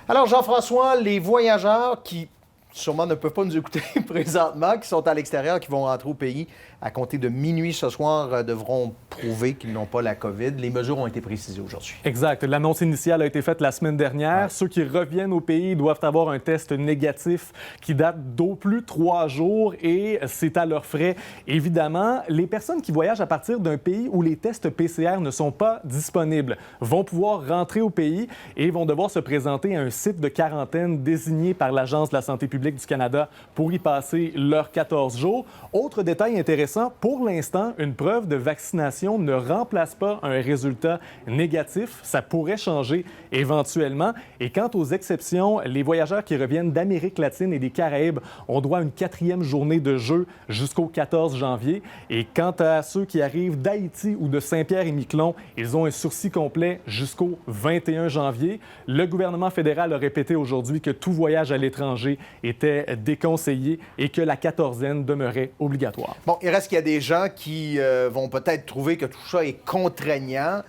Alors, Jean-François, les voyageurs qui sûrement ne peuvent pas nous écouter présentement, qui sont à l'extérieur, qui vont rentrer au pays à compter de minuit ce soir, devront prouver qu'ils n'ont pas la COVID. Les mesures ont été précisées aujourd'hui. Exact. L'annonce initiale a été faite la semaine dernière. Ouais. Ceux qui reviennent au pays doivent avoir un test négatif qui date d'au plus 3 jours et c'est à leurs frais. Évidemment, les personnes qui voyagent à partir d'un pays où les tests PCR ne sont pas disponibles vont pouvoir rentrer au pays et vont devoir se présenter à un site de quarantaine désigné par l'Agence de la santé publique du Canada pour y passer leurs 14 jours. Autre détail intéressant, pour l'instant, une preuve de vaccination ne remplace pas un résultat négatif. Ça pourrait changer éventuellement. Et quant aux exceptions, les voyageurs qui reviennent d'Amérique latine et des Caraïbes ont droit à une 4e journée de jeu jusqu'au 14 janvier. Et quant à ceux qui arrivent d'Haïti ou de Saint-Pierre-et-Miquelon, ils ont un sursis complet jusqu'au 21 janvier. Le gouvernement fédéral a répété aujourd'hui que tout voyage à l'étranger était déconseillé et que la quatorzaine demeurait obligatoire. Bon, il reste qu'il y a des gens qui vont peut-être trouver que tout ça est contraignant.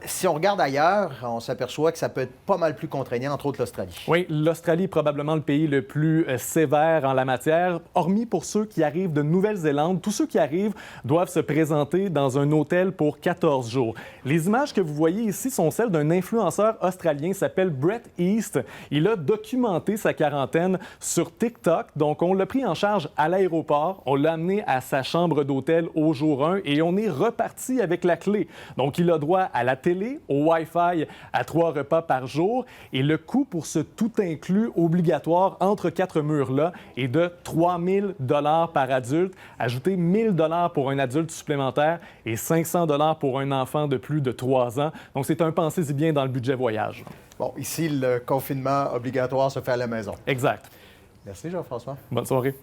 Si on regarde ailleurs, on s'aperçoit que ça peut être pas mal plus contraignant, entre autres l'Australie. Oui, l'Australie est probablement le pays le plus sévère en la matière, hormis pour ceux qui arrivent de Nouvelle-Zélande. Tous ceux qui arrivent doivent se présenter dans un hôtel pour 14 jours. Les images que vous voyez ici sont celles d'un influenceur australien qui s'appelle Brett East. Il a documenté sa quarantaine sur TikTok. Donc, on l'a pris en charge à l'aéroport, on l'a amené à sa chambre d'hôtel au jour 1 et on est reparti avec la clé. Donc, il a droit à la télé, au Wi-Fi, à 3 repas par jour. Et le coût pour ce tout inclus obligatoire entre 4 murs-là est de 3 000 $ par adulte. Ajoutez 1 000 $ pour un adulte supplémentaire et 500 $ pour un enfant de plus de 3 ans. Donc, c'est un pensez-y bien dans le budget voyage. Bon, ici, le confinement obligatoire se fait à la maison. Exact. Merci, Jean-François. Bonne soirée.